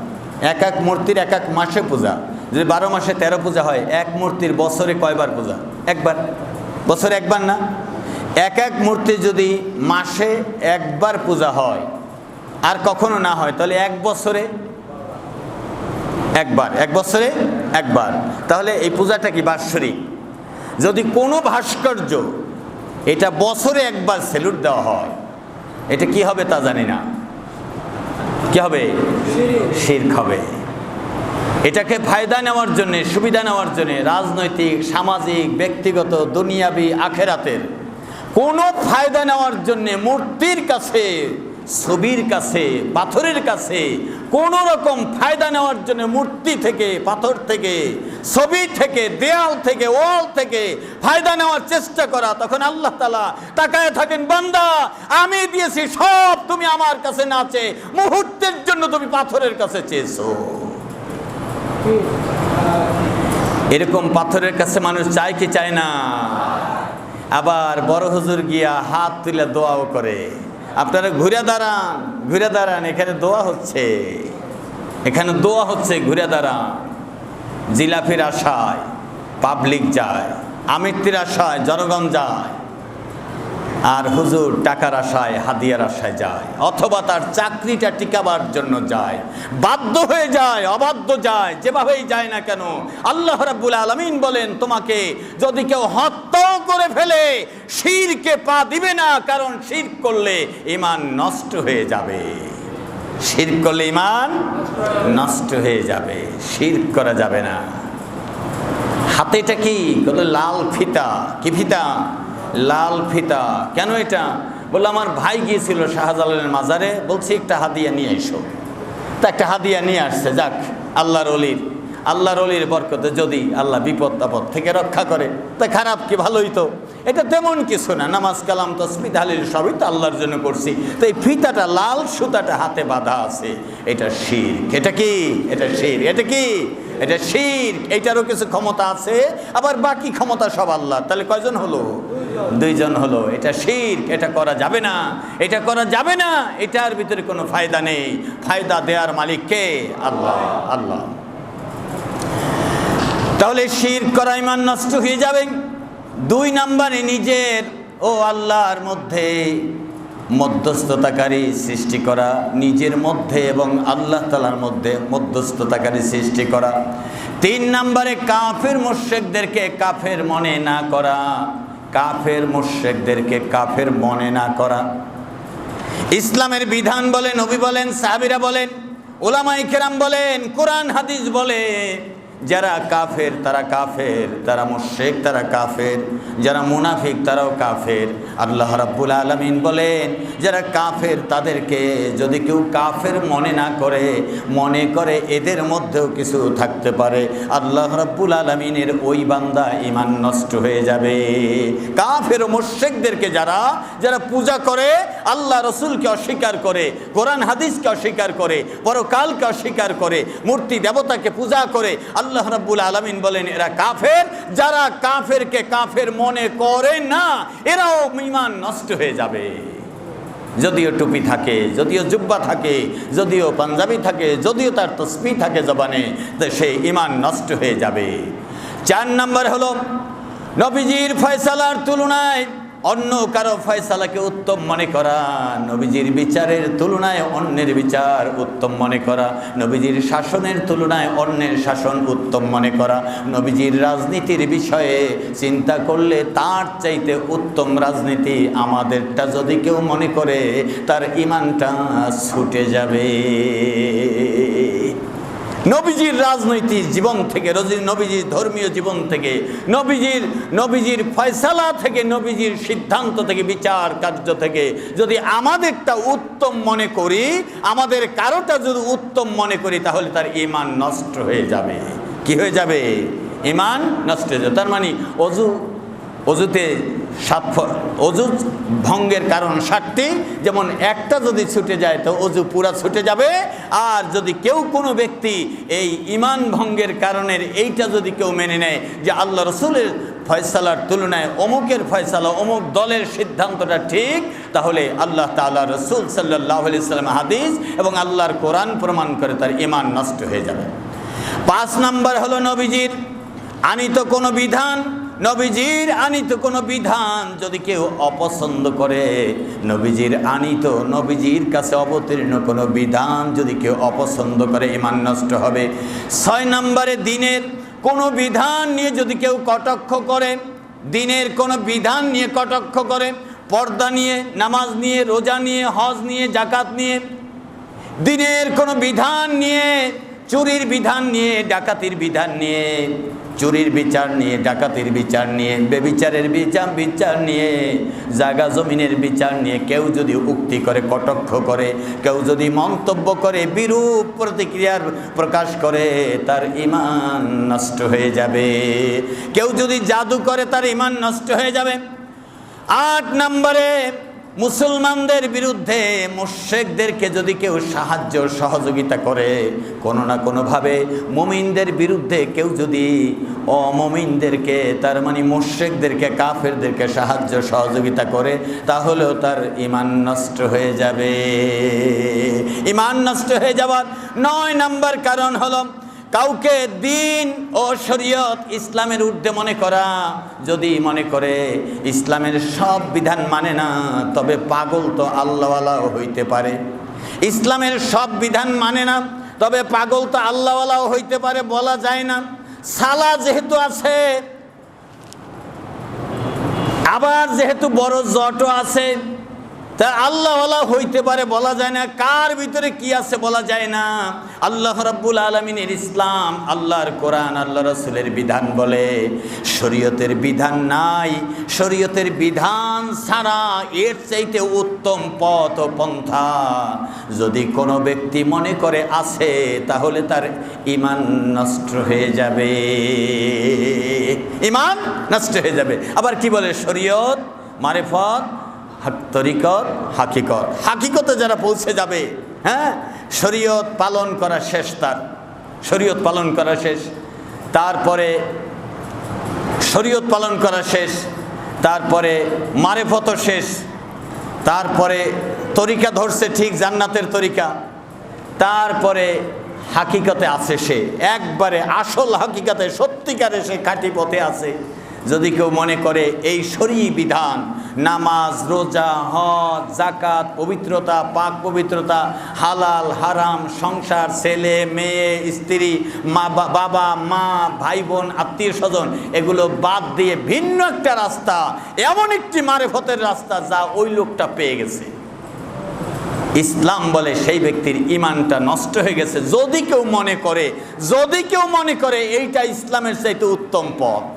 এক এক মূর্তির এক এক মাসে পূজা। যদি 12 মাসে 13 পূজা হয়, এক মূর্তির বছরে কয়বার পূজা? একবার। বছরে একবার না? এক এক মূর্তি যদি মাসে একবার পূজা হয় আর কখনো না হয়, তাহলে এক বছরে একবার, এক বছরে একবার। তাহলে এই পূজাটা কি বাৎসরিক? যদি কোনো ভাস্কর্য এটা বছরে একবার সেলুট দেওয়া হয়, এটা কি হবে তা জানি না। কি হবে? শিরক হবে। এটাকে ফায়দা নেওয়ার জন্যে, সুবিধা নেওয়ার জন্যে, রাজনৈতিক, সামাজিক, ব্যক্তিগত, দুনিয়াবি, আখেরাতের কোনো ফায়দা নেওয়ার জন্যে মূর্তির কাছে, ছবির কাছে, পাথরের কাছে কোনো রকম ফায়দা নেওয়ার জন্য মূর্তি থেকে, পাথর থেকে, ছবি থেকে, দেয়াল থেকে, ওয়াল থেকে ফায়দা নেওয়ার চেষ্টা করা, তখন আল্লাহ তাআলা তাকায় থাকেন, বান্দা আমি দিয়েছি সব, তুমি আমার কাছে না চেয়ে মুহূর্তের জন্য তুমি পাথরের কাছে চেয়েছো। এরকম পাথরের কাছে মানুষ চায় কি চায় না? আবার বড় হুজুর গিয়া হাত তুলে দোয়াও করে। আপনারা ঘুরে দাঁড়ান, ঘুরে দাঁড়ান, এখানে দোয়া হচ্ছে, এখানে দোয়া হচ্ছে, ঘুরে দাঁড়ান। জিলাপির আশায় পাবলিক যায়, আমিত্তির আশায় জনগণ যায়, আর হুজুর টাকার আশায়, হাদিয়ার আশায় যায়, অথবা তার চাকরিটা টিকাবার জন্য যায়। বাধ্য হয়ে যায়, অবাধ্য যায়, যেভাবেই যায় না কেন, আল্লাহ রাব্বুল আলামিন বলেন, তোমাকে যদি কেউ হত্যাও করে ফেলে শিরকে পা দিবে না, কারণ শিরক করলে ঈমান নষ্ট হয়ে যাবে। শিরক করলে ঈমান নষ্ট হয়ে যাবে, শিরক করা যাবে না। হাতে এটা কি? লাল ফিতা। কি ফিতা? লাল ফিতা। কেন এটা? বললো আমার ভাই গিয়েছিল শাহজালালের মাজারে, বলছি একটা হাদিয়া নিয়ে এসো। তা একটা হাদিয়া নিয়ে আসছে। যাক, আল্লাহর অলির বরকতে যদি আল্লাহ বিপদ আপদ থেকে রক্ষা করে, তা খারাপ কি, ভালোই তো। এটা তেমন কিছু না, নামাজ কালাম তাসবিহ তাহলিল সবই তো আল্লাহর জন্য করছি। তো এই ফিতাটা, লাল সুতাটা হাতে বাঁধা আছে, এটা শিরক। এটা কি? এটা শিরক। এটা কি? এটা শিরক। এইটারও কিছু ক্ষমতা আছে, আবার বাকি ক্ষমতা সব আল্লাহ। তাহলে কয়জন হলো? দুইজন হলো। এটা শিরক, এটা করা যাবে না, এটা করা যাবে না। এটার ভিতরে কোনো ফায়দা নেই। ফায়দা দেওয়ার মালিক কে? আল্লাহ। আল্লাহ। তাহলে শিরক করা ঈমান নষ্ট হয়ে যাবে। 2 নম্বরে নিজের ও আল্লাহর মধ্যে মধ্যস্থতাকারী সৃষ্টি করা, নিজের মধ্যে এবং আল্লাহ তাআলার মধ্যে মধ্যস্থতাকারী সৃষ্টি করা। 3 নম্বরে কাফের মুশরিকদেরকে কাফের মনে না করা, কাফের মুশরিকদেরকে কাফের মনে না করা। ইসলামের বিধান বলে, নবী বলেন, সাহাবীরা বলেন, উলামায়ে কেরাম বলেন, কোরআন হাদিস বলে, যারা কাফের তারা কাফের, যারা মুশরিক তারা কাফের, যারা মুনাফিক তারাও কাফের। আল্লাহ রাব্বুল আলামিন বলেন, যারা কাফের তাদেরকে যদি কেউ কাফের মনে না করে, মনে করে এদের মধ্যেও কিছু থাকতে পারে, আল্লাহ রাব্বুল আলামিনের ওই বান্দা ঈমান নষ্ট হয়ে যাবে। কাফের ও মুশরিকদেরকে যারা যারা পূজা করে, আল্লাহ রসুলকে অস্বীকার করে, কোরআন হাদিসকে অস্বীকার করে, পরকালকে অস্বীকার করে, মূর্তি দেবতাকে পূজা করে, আল্লাহ রাব্বুল আলামিন বলেন এরা কাফের। যারা কাফেরকে কাফের মনে করে না, এরাও ঈমান নষ্ট হয়ে যাবে। যদিও টুপি থাকে, যদিও জুব্বা থাকে, যদিও পাঞ্জাবি থাকে, যদিও তার তসবিহ থাকে জবানে, তো সেই ঈমান নষ্ট হয়ে যাবে। 4 নম্বর হলো নবীজির ফয়সালার তুলনায় অন্য কারো ফয়সালাকে উত্তম মনে করা, নবীজির বিচারের তুলনায় অন্যের বিচার উত্তম মনে করা, নবীজির শাসনের তুলনায় অন্যের শাসন উত্তম মনে করা, নবীজির রাজনীতির বিষয়ে চিন্তা করলে তার চাইতে উত্তম রাজনীতি আমাদেরটা যদি কেউ মনে করে, তার ঈমানটা ছুটে যাবে। নবীজির রাজনৈতিক জীবন থেকে, নবীজির ধর্মীয় জীবন থেকে, নবীজির ফয়সালা থেকে, নবীজির সিদ্ধান্ত থেকে, বিচার কার্য থেকে যদি আমাদেরটা উত্তম মনে করি, আমাদের কারোটা যদি উত্তম মনে করি, তাহলে তার ঈমান নষ্ট হয়ে যাবে। কি হয়ে যাবে? ঈমান নষ্ট হয়ে যাবে। তার মানে অজুতে অজু ভঙ্গের কারণ 7টি, যেমন একটা যদি ছুটে যায় তো অজু পুরা ছুটে যাবে। আর যদি কেউ কোনো ব্যক্তি এই ঈমান ভঙ্গের কারণের এইটা যদি কেউ মেনে নেয় যে আল্লাহ রসুলের ফয়সালার তুলনায় অমুকের ফয়সালা, অমুক দলের সিদ্ধান্তটা ঠিক, তাহলে আল্লাহ তাআলা, রসুল সাল্লাল্লাহু আলাইহি ওয়াসাল্লাম হাদিস এবং আল্লাহর কোরআন প্রমাণ করে তার ঈমান নষ্ট হয়ে যাবে। 5 নম্বর হলো নবীজির আনিত কোনো বিধান, নবীজির আনিত কোনো বিধান যদি কেউ অপছন্দ করে, নবীজির কাছে অবতীর্ণ কোনো বিধান যদি কেউ অপছন্দ করে, ঈমান নষ্ট হবে। 6 নম্বরে দিনের কোনো বিধান নিয়ে যদি কেউ কটাক্ষ করে, দিনের কোনো বিধান নিয়ে কটাক্ষ করে, পর্দা নিয়ে, নামাজ নিয়ে, রোজা নিয়ে, হজ নিয়ে, জাকাত নিয়ে, দিনের কোনো বিধান নিয়ে, চুরির বিধান নিয়ে, ডাকাতির বিধান নিয়ে, চুরির বিচার নিয়ে, ডাকাতির বিচার নিয়ে, বেবিচারের বিচার নিয়ে, জায়গা জমিনের বিচার নিয়ে কেউ যদি উক্তি করে, কটাক্ষ করে, কেউ যদি মন্তব্য করে, বিরূপ প্রতিক্রিয়ার প্রকাশ করে, তার ঈমান নষ্ট হয়ে যাবে। কেউ যদি জাদু করে, তার ঈমান নষ্ট হয়ে যাবে। 8 নম্বরে মুসলমানদের বিরুদ্ধে মুশরিকদেরকে যদি কেউ সাহায্য সহযোগিতা করে, কোনো না কোনোভাবে মুমিনদের বিরুদ্ধে কেউ যদি অমুমিনদেরকে, তার মানে মুশরিকদেরকে, কাফেরদেরকে সাহায্য সহযোগিতা করে, তাহলেও তার ঈমান নষ্ট হয়ে যাবে। ঈমান নষ্ট হয়ে যাওয়ার 9 নম্বর কারণ হলো কাউকে দিন ও শরীয়ত ইসলামের ঊর্ধ্বে মনে করা। যদি মনে করে ইসলামের সব বিধান মানে না, তবে পাগল তো আল্লাহওয়ালাও হইতে পারে। ইসলামের সব বিধান মানে না, তবে পাগল তো আল্লাহওয়ালাও হইতে পারে, বলা যায় না। সালা যেহেতু আছে, আবার যেহেতু বড় জটও আছে, তা আল্লাহওয়ালা হইতে পারে, বলা যায় না। কার ভিতরে কি আছে বলা যায় না। আল্লাহ রাব্বুল আলামিনের ইসলাম, আল্লাহর কোরআন, আল্লাহ রাসূলের বিধান বলে শরীয়তের বিধান নাই, শরীয়তের বিধান ছাড়া এর চাইতে উত্তম পথ ও পন্থা যদি কোনো ব্যক্তি মনে করে আছে, তাহলে তার ঈমান নষ্ট হয়ে যাবে। ঈমান নষ্ট হয়ে যাবে। আবার কি বলে? শরীয়ত, মারিফত, তরিকত, হাকিকত। হাকিকতে যারা পৌঁছে যাবে, হ্যাঁ, শরীয়ত পালন করা শেষ, তার শরীয়ত পালন করা শেষ, তারপরে শরীয়ত পালন করা শেষ, তারপরে মারিফত শেষ, তারপরে তরিকা ধরছে ঠিক জান্নাতের তরিকা, তারপরে হাকিকতে আছে সে, একবারে আসল হাকিকতে সত্যিকারে সে খাঁটি পথে আছে। যদি কেউ মনে করে এই শরঈ বিধান, নামাজ, রোজা, হজ, জাকাত, পবিত্রতা, পাক পবিত্রতা, হালাল হারাম, সংসার, ছেলে মেয়ে, স্ত্রী, বাবা মা, ভাই বোন, আত্মীয় স্বজন, এগুলো বাদ দিয়ে ভিন্ন একটা রাস্তা, এমন একটি মারিফতের রাস্তা যা ওই লোকটা পেয়ে গেছে, ইসলাম বলে সেই ব্যক্তির ঈমানটা নষ্ট হয়ে গেছে। যদি কেউ মনে করে এইটা ইসলামের চাইতে উত্তম পথ,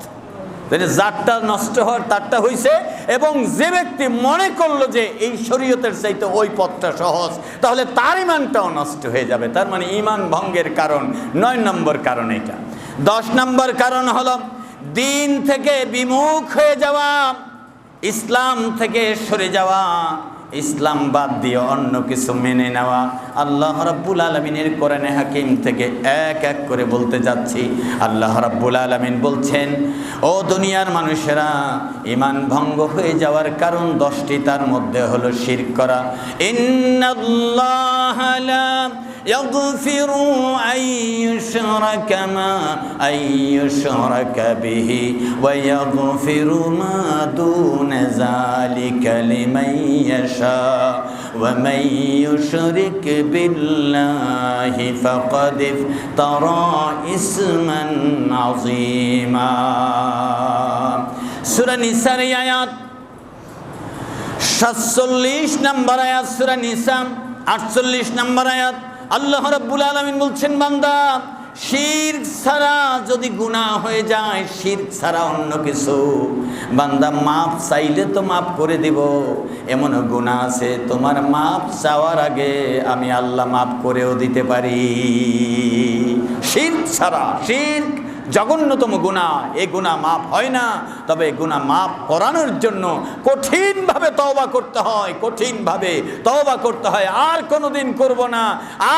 যারটা নষ্ট হওয়ার তারটা হইছে। এবং যে ব্যক্তি মনে করলো যে এই শরীয়তের চাইতে ওই পথটা সহজ, তাহলে তার ঈমানটাও নষ্ট হয়ে যাবে। তার মানে ঈমান ভঙ্গের কারণ 9 নম্বর কারণ এটা। 10 নম্বর কারণ হলো দিন থেকে বিমুখ হয়ে যাওয়া, ইসলাম থেকে সরে যাওয়া। ইসলাম বাদ দিয়ে অন্য কিছু মেনে নেওয়া। আল্লাহ রাব্বুল আলামিনের কোরআনে হাকিম থেকে এক এক করে বলতে যাচ্ছি। আল্লাহ রাব্বুল আলামিন বলছেন, ও দুনিয়ার মানুষেরা, ঈমান ভঙ্গ হয়ে যাওয়ার কারণ 10টি, তার মধ্যে হলো শিরক করা। ইন্নাল্লাহা লা ইয়াগফিরু আন ইউশরাকা বিহি ওয়া ইয়াগফিরু মা দুনা যালিকা লিমান ইয়াশা ওয়া মান ইউশরিক বিল্লাহি ফাকাদ ইফতারা ইসমান আযীমা। সূরা নিসার আয়াত 47 নম্বর আয়াত, সূরা নিসা 48 নম্বর আয়াত। আল্লাহ রাব্বুল আলামিন বলছেন, বান্দা শিরক ছাড়া যদি গুনাহ হয়ে যায়, শিরক ছাড়া অন্য কিছু, বান্দা মাপ চাইলে তো মাপ করে দিব। এমন গুনাহ আছে তোমার মাপ চাওয়ার আগে আমি আল্লাহ মাপ করেও দিতে পারি। শিরক ছাড়া, শিরক জঘন্যতম গুনাহ, এই গুনাহ মাপ হয় না। তবে গুনাহ মাপ করানোর জন্য কঠিনভাবে তওবা করতে হয়, কঠিনভাবে তওবা করতে হয়। আর কোনোদিন করব না,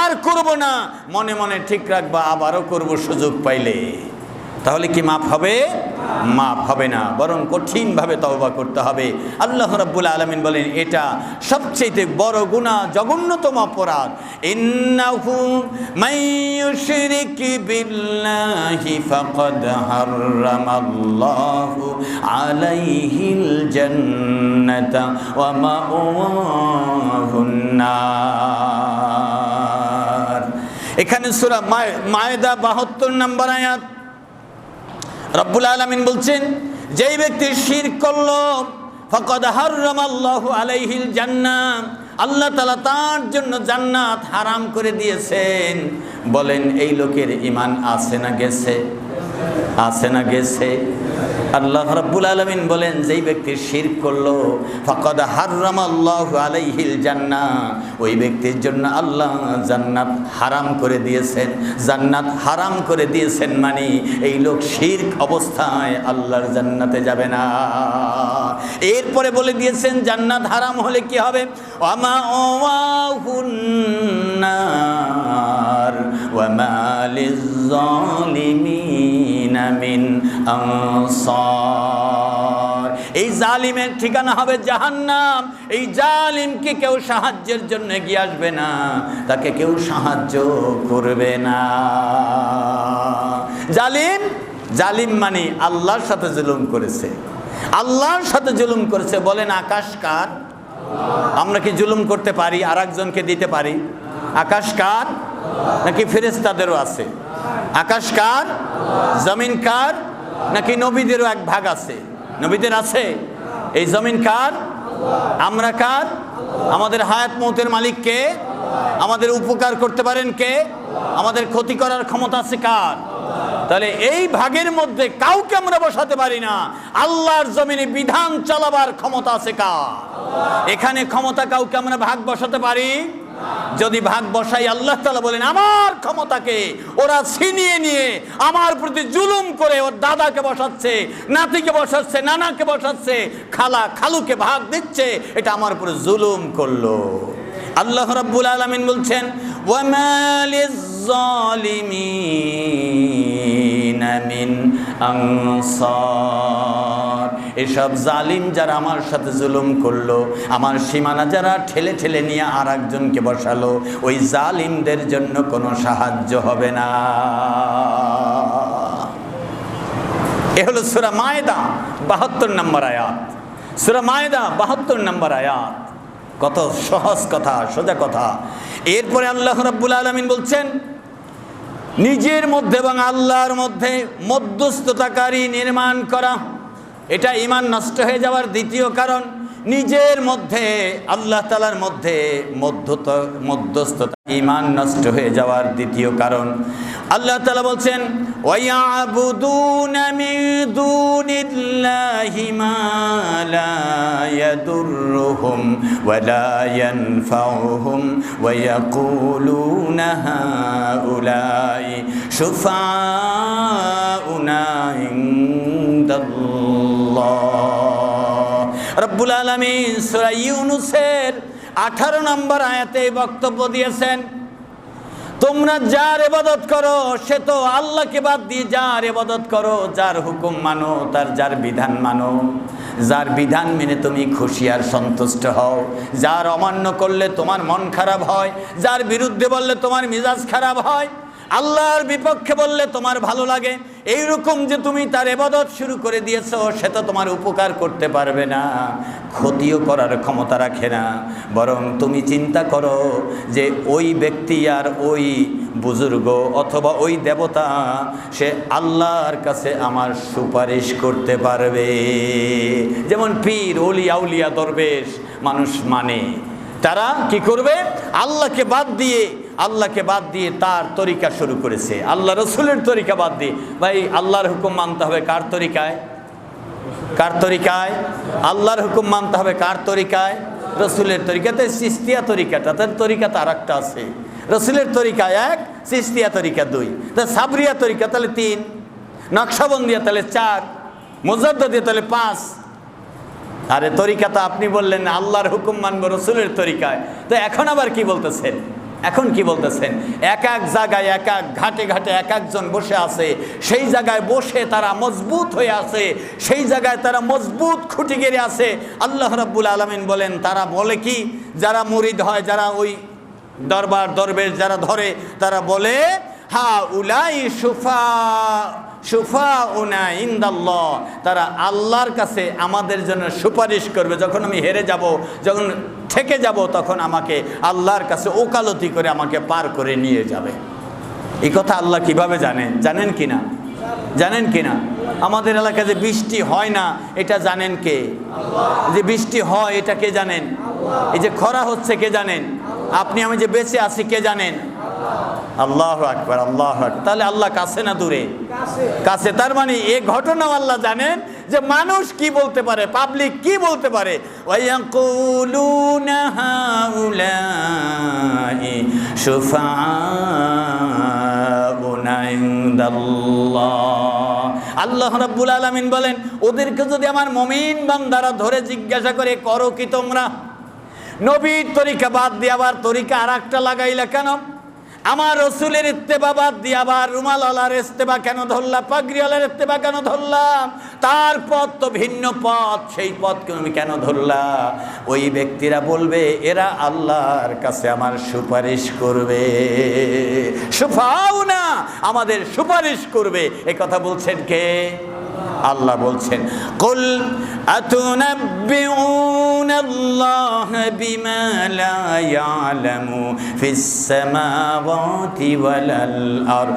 আর করব না, মনে মনে ঠিক রাখবা, আবারও করব সুযোগ পাইলে। তাহলে কি মাপ হবে? মাপ হবে না, বরং কঠিনভাবে তওবা করতে হবে। আল্লাহ রাব্বুল আলামিন বলেন, এটা সবচেয়ে বড় গুনাহ, জঘন্যতম অপরাধ। ইন্নাহু মান ইউশরিক বিল্লাহি ফাকাদ হারামাল্লাহু আলাইহিল জান্নাতা ওয়া মাওয়াহুন নার। এখানে সূরা মায়েদা 72 নম্বর আয়াত। রব্বুল আলামিন বলছেন, যেই ব্যক্তি শিরক করলো, ফাকাদ হারামাল্লাহু আলাইহিল জান্নাহ, আল্লাহ তাআলা তার জন্য জান্নাত হারাম করে দিয়েছেন। বলেন, এই লোকের ঈমান আছে না গেছে? আছে না গেছে? আল্লাহ রাব্বুল আলামিন বলেন, যেই ব্যক্তি শিরক করলো, ফাকাদ হারামাল্লাহু আলাইহিল জান্নাহ, ওই ব্যক্তির জন্য আল্লাহ জান্নাত হারাম করে দিয়েছেন। জান্নাত হারাম করে দিয়েছেন মানে এই লোক শিরক অবস্থায় আল্লাহর জান্নাতে যাবে না। এরপরে বলে দিয়েছেন জান্নাত হারাম হলে কি হবে? ওয়া মাওয়াহুন নার ওয়া মা লিয-যালিমিনা মিন আনসার। এই জালিমের ঠিকানা হবে জাহান্নাম। এই জালিমকে কেউ সাহায্যের জন্য এগিয়ে আসবে না, তাকে কেউ সাহায্য করবে না। জালিম, জালিম মানে আল্লাহর সাথে জুলুম করেছে, আল্লাহর সাথে জুলুম করেছে। বলেন, আকাশ কার? আমরা কি জুলুম করতে পারি? আর একজনকে দিতে পারি? আকাশ কার? নাকি ফেরেশতাদেরও আছে? আকাশ কার? জমিন কার? নাকি নবীদেরও এক ভাগ আছে? নবীদের আছে। এই জমিন কার? আমরা কার? আমাদের হায়াত মৌতের মালিক কে? আমাদের উপকার করতে পারেন কে? আমাদের ক্ষতি করার ক্ষমতা আছে কার? তাহলে এই ভাগের মধ্যে কাউকে আমরা বসাতে পারি না। আল্লাহর জমিনে বিধান চালাবার ক্ষমতা আছে কার? এখানে ক্ষমতা কাউকে আমরা ভাগ বসাতে পারি? যদি ভাগ বসাই, আল্লাহ তাআলা বলেন, আমার ক্ষমতাকে ওরা ছিনিয়ে নিয়ে আমার প্রতি জুলুম করে ওর দাদাকে বসাচ্ছে, নাতিকে বসাচ্ছে, নানাকে বসাচ্ছে, খালা খালুকে ভাগ দিচ্ছে, এটা আমার উপরে জুলুম করলো। আল্লাহ রাব্বুল আলামিন বলছেন, ওয়া মা লিয-যালিমিনা মিন আনসার। এসব জালিম যারা আমার সাথে জুলুম করলো, আমার সীমানা যারা ঠেলে ঠেলে নিয়ে আর একজনকে বসালো, ওই জালিমদের জন্য কোনো সাহায্য হবে না। এ হলো সূরা মায়েদা 72 নম্বর আয়াত। সূরা মায়েদা 72 নম্বর আয়াত। কত সহজ কথা, সোজা কথা। এরপরে আল্লাহ রাব্বুল আলামিন বলছেন, নিজের মধ্যে এবং আল্লাহর মধ্যে মধ্যস্থতাকারী নির্মাণ করা, এটা ঈমান নষ্ট হয়ে যাওয়ার দ্বিতীয় কারণ। নিজের মধ্যে আল্লাহ তাআলার মধ্যে মধ্যস্থতা ঈমান নষ্ট হয়ে যাওয়ার দ্বিতীয় কারণ। আল্লাহ তাআলা বলছেন, ওয়া ইয়াবুদুনা মিন দুনিল্লাহি মা লা ইয়াদুররুহুম ওয়া লা ইয়ানফাউহুম ওয়া ইয়াকুলুনা হাউলাই শুফাউনা ইনদাল্লাহ। রব্বুল আলামিন সূরা ইউনূসের 18 নম্বর আয়াতে বক্তব্য দিয়েছেন, তোমরা যার ইবাদত করো সে তো আল্লাহকে বাদ দিয়ে যার ইবাদত করো, যার হুকুম মানো, তার যার বিধান মানো, যার বিধান মেনে তুমি খুশি আর সন্তুষ্ট হও, যার অমান্য করলে তোমার মন খারাপ হয়, যার বিরুদ্ধে বললে তোমার মিজাজ খারাপ হয়, আল্লাহর বিপক্ষে বললে তোমার ভালো লাগে, এইরকম যে তুমি তার ইবাদত শুরু করে দিয়েছো, সে তো তোমার উপকার করতে পারবে না, ক্ষতিও করার ক্ষমতা রাখে না। বরং তুমি চিন্তা করো যে ওই ব্যক্তি আর ওই বুজুর্গ অথবা ওই দেবতা সে আল্লাহর কাছে আমার সুপারিশ করতে পারবে। যেমন পীর, ওলি, আউলিয়া, দরবেশ মানুষ মানে, তারা কি করবে? আল্লাহকে বাদ দিয়ে তার তরিকা শুরু করেছে, আল্লাহ রসুলের তরিকা বাদ দিয়ে। ভাই, আল্লাহর হুকুম মানতে হবে কার তরিকায়? আল্লাহর হুকুম মানতে হবে কার তরিকায়? রসুলের তরিকাতে। চিশতিয়া তরিকাটা, তার তরিকা তো আর একটা আছে। রসুলের তরিকা 1, চিশতিয়া তরিকা 2, তা সাবরিয়া তরিকা তাহলে 3, নকশবন্দিয়া তাহলে 4, মুজাদ্দিদিয়া তাহলে 5। আরে তরিকা তো আপনি বললেন আল্লাহর হুকুম মানবো রসুলের তরিকায়, তো এখন আবার কি বলতেছেন? এক এক জায়গায়, এক এক ঘাটে ঘাটে এক একজন বসে আছে, সেই জায়গায় বসে তারা মজবুত হয়ে আছে, সেই জায়গায় তারা মজবুত খুঁটি গেড়ে আছে। আল্লাহ রাব্বুল আলামিন বলেন, তারা বলে কি, যারা মুরিদ হয়, যারা ওই দরবার দরবেশ যারা ধরে, তারা বলে হা উলাই শুফাউনা ইনদাল্লাহ, তারা আল্লাহর কাছে আমাদের জন্য সুপারিশ করবে। যখন আমি হেরে যাব, যখন থেকে যাব, তখন আমাকে আল্লাহর কাছে ওকালতি করে আমাকে পার করে নিয়ে যাবে। এই কথা আল্লাহ কিভাবে জানেন কিনা? আমাদের এলাকায় যে বৃষ্টি হয় না, এটা জানেন কে? যে বৃষ্টি হয় এটা কে জানেন? এই যে খরা হচ্ছে কে জানেন? আপনি আমি যে বেঁচে আছি কে জানেন? আল্লাহু আকবার, আল্লাহু আকবার। তাহলে আল্লাহ কাছে না দূরে? কাছে। তার মানে এই ঘটনাও আল্লাহ জানেন যে মানুষ কি বলতে পারে, পাবলিক কি বলতে পারে। ওয়ায়াকুলুনা হাউলাই শুফাউনা ইনদাল্লাহ। আল্লাহ রাব্বুল আলামিন বলেন, ওদেরকে যদি আমার মুমিন বান্দারা ধরে জিজ্ঞাসা করে, করো কি তোমরা? নবীর তরিকা বাদ দিয়ে আবার তরিকা আর একটা লাগাইলা কেন? আমার রসুলের ইত্তেবা বাদ দিয়ে আবার রুমালার ইত্তেবা কেন ধরলাম? পাগড়িওয়ালার ইত্তেবা কেন ধরলাম? তার পথ তো ভিন্ন পথ, সেই পথকে আমি কেন ধরলাম? ওই ব্যক্তিরা বলবে এরা আল্লাহর কাছে আমার সুপারিশ করবে। সুফাও না, আমাদের সুপারিশ করবে। এই কথা বলছেন কে? আল্লাহ বলছেন, কুল আতুনাব্বিউনাল্লাহ বিমা লা ইয়ালামু ফিস সামাওয়াতি ওয়াল আরদ।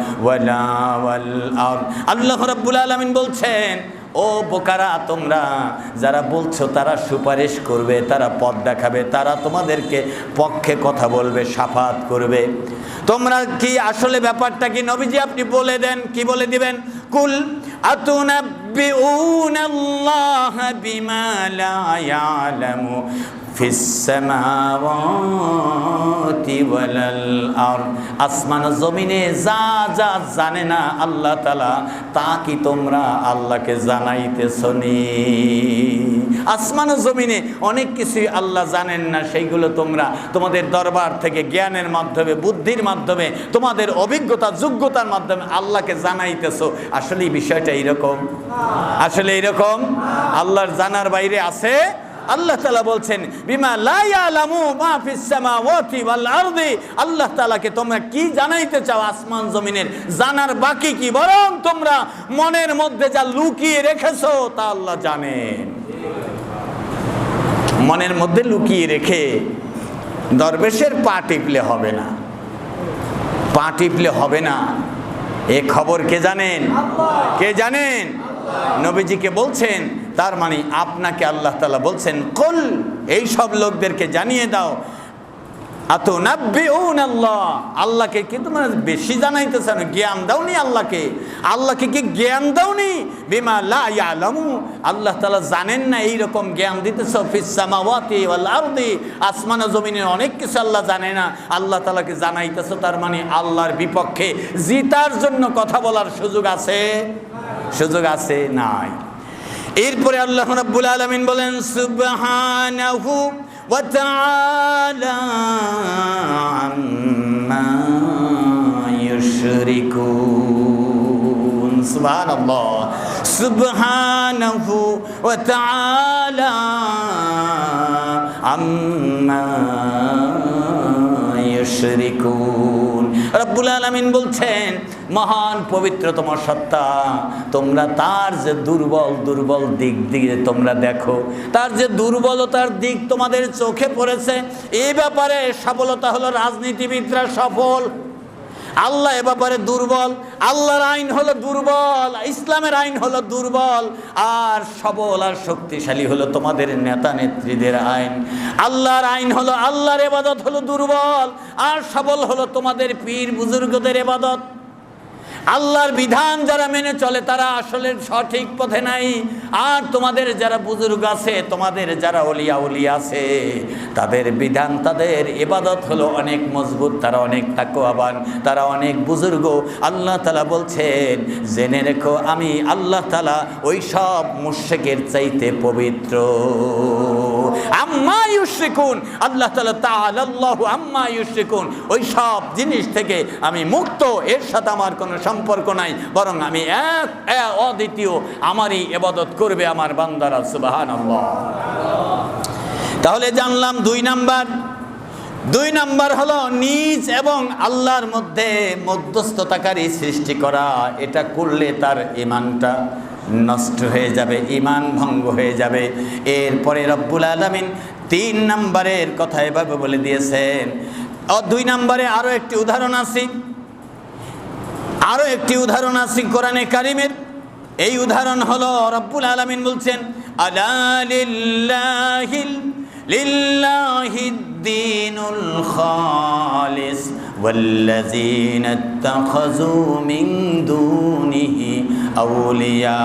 আল্লাহ রাব্বুল আলামিন বলছেন, ও বোকারা, তোমরা যারা বলছো তারা সুপারিশ করবে, তারা পথ দেখাবে, তারা তোমাদেরকে পক্ষে কথা বলবে, শাফাত করবে, তোমরা কি আসলে ব্যাপারটা কি? নবীজি আপনি বলে দেন, কি বলে দিবেন? কুল আতুনাব্বিউনাল্লাহ বিমা লা ইয়ালামু ফিস সামাওয়াতি ওয়াল আরদ। আসমান জমিনে যা যা জানে না আল্লাহ তাআলা, তা কি তোমরা আল্লাহকে জানাইতেছো নি? আসমান জমিনে অনেক কিছুই আল্লাহ জানেন না, সেইগুলো তোমরা তোমাদের দরবার থেকে জ্ঞানের মাধ্যমে, বুদ্ধির মাধ্যমে, তোমাদের অভিজ্ঞতা যোগ্যতার মাধ্যমে আল্লাহকে জানাইতেছো। আসলে এই বিষয়টা এইরকম? আসলে এইরকম? আল্লাহর জানার বাইরে আছে? আল্লাহ তাআলা বলছেন, বিমা লা ইয়ালামু মা ফিস সামাওয়াতি ওয়াল আরদি। আল্লাহ তাআলাকে তোমরা কি জানাইতে চাও? আসমান জমিনের জানার বাকি কি? বরং তোমরা মনের মধ্যে যা লুকিয়ে রেখেছো তা আল্লাহ জানেন। মনের মধ্যে লুকিয়ে রেখে দরবেশের পা টিপলে হবে না, পা টিপলে হবে না। এ খবর কে জানেন? কে জানেন? নবীজিকে বলছেন। তার মানে আপনাকে আল্লাহ তাআলা বলছেন, কুল, এই সব লোকদেরকে জানিয়ে দাও, আতুনাব্বিউনাল্লাহ, আল্লাহকে কি তোমরা বেশি জানাইতেছ না? জ্ঞান দাওনি আল্লাহকে? আল্লাহকে কি জ্ঞান দাওনি? বিমা লা ইয়ালামু, আল্লাহ তাআলা জানেন না, এইরকম জ্ঞান দিতেছ। ফিস সামাওয়াতি ওয়াল আরদি, আসমান ও জমিনের অনেক কিছু আল্লাহ জানে না, আল্লাহ তাআলাকে জানাইতেছ। তার মানে আল্লাহর বিপক্ষে জিতার জন্য কথা বলার সুযোগ আছে? সুযোগ আছে? নাই। এরপরে আল্লাহ রাব্বুল আলামিন বলেন সুবহানাহু ওয়া তাআলা আম্মা ইউশরিকুন। সুবহানাল্লাহ, সুবহানাহু ওয়া তাআলা আম্মা ইউশরিকুন। রব্বুল আলামিন বলছেন, মহান পবিত্রতম সত্তা, তোমরা তার যে দুর্বল দিক দিয়ে তোমরা দেখো, তার যে দুর্বলতার দিক তোমাদের চোখে পড়েছে, এই ব্যাপারে সফলতা হলো রাজনীতিবিদরা সফল, আল্লাহ এ ব্যাপারে দুর্বল। আল্লাহর আইন হলো দুর্বল, ইসলামের আইন হলো দুর্বল, আর সবল আর শক্তিশালী হলো তোমাদের নেতা নেত্রীদের আইন। আল্লাহর আইন হলো, আল্লাহর ইবাদত হলো দুর্বল, আর সবল হলো তোমাদের পীর বুজুর্গদের ইবাদত। আল্লাহর বিধান যারা মেনে চলে তারা আসলে সঠিক পথে নাই, আর তোমাদের যারা বুজুর্গ আছে, তোমাদের যারা ওলিয়া আছে, তাদের বিধান, তাদের ইবাদত হলো অনেক মজবুত, তারা অনেক তাকওয়াবান, তারা অনেক বুজুর্গ। আল্লাহ তাআলা বলছেন, জেনে রেখো আমি আল্লাহ তাআলা ওই সব মুশরিকের চাইতে পবিত্র। আম্মা ইউশরিকুন, আল্লাহ তাআলা তাআলাল্লাহু আম্মা ইউশরিকুন, ওই সব জিনিস থেকে আমি মুক্ত, এর সাথে আমার কোনো সম্পর্ক নাই, বরং আমি এক অদ্বিতীয়, আমারই ইবাদত করবে আমার বান্দারা। সুবহানাল্লাহ। তাহলে জানলাম দুই নাম্বার হলো নিজ এবং আল্লাহর মধ্যে মধ্যস্থতাকারী সৃষ্টি করা। এটা করলে তার ঈমানটা নষ্ট হয়ে যাবে, ঈমান ভঙ্গ হয়ে যাবে। এরপরে রব্বুল আলামিন 3 নম্বরের কথা এভাবে বলে দিয়েছেন। 2 নম্বরে আরো একটি উদাহরণ আছে কোরআনে কারিমের। এই উদাহরণ হলো, রব্বুল আলামিন বলছেন, আলা লিল্লাহিদ দীনুল খালিস ওয়াল্লাযীনা ইত্তাখাযু মিন দুনিহি আউলিয়া।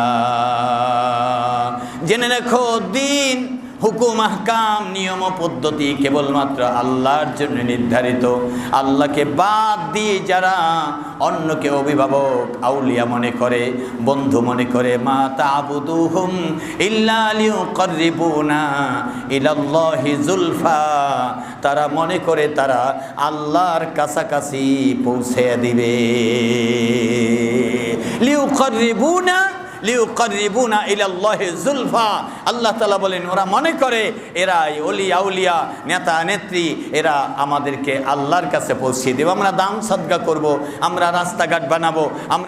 জেনে রাখো, দিন, হুকুম, আহকাম, নিয়ম পদ্ধতি কেবলমাত্র আল্লাহর জন্য নির্ধারিত। আল্লাহকে বাদ দিয়ে যারা অন্যকে অভিভাবক, আউলিয়া মনে করে, বন্ধু মনে করে, মা তা'বুদুহুম ইল্লা লিয়ুকাররিবুনা ইলাল্লাহি যুলফা, তারা মনে করে তারা আল্লাহর কাছাকাছি পৌঁছে দিবে। লিউকাররিবুনা ইলাল্লাহি যুলফা, আল্লাহ তাআলা বলেন ওরা মনে করে এরা ওলি আউলিয়া, নেতা নেত্রী, এরা আমাদেরকে আল্লাহর কাছে পৌঁছে দেবে। আমরা দান সদকা করব, আমরা রাস্তাঘাট বানাবো, আমরা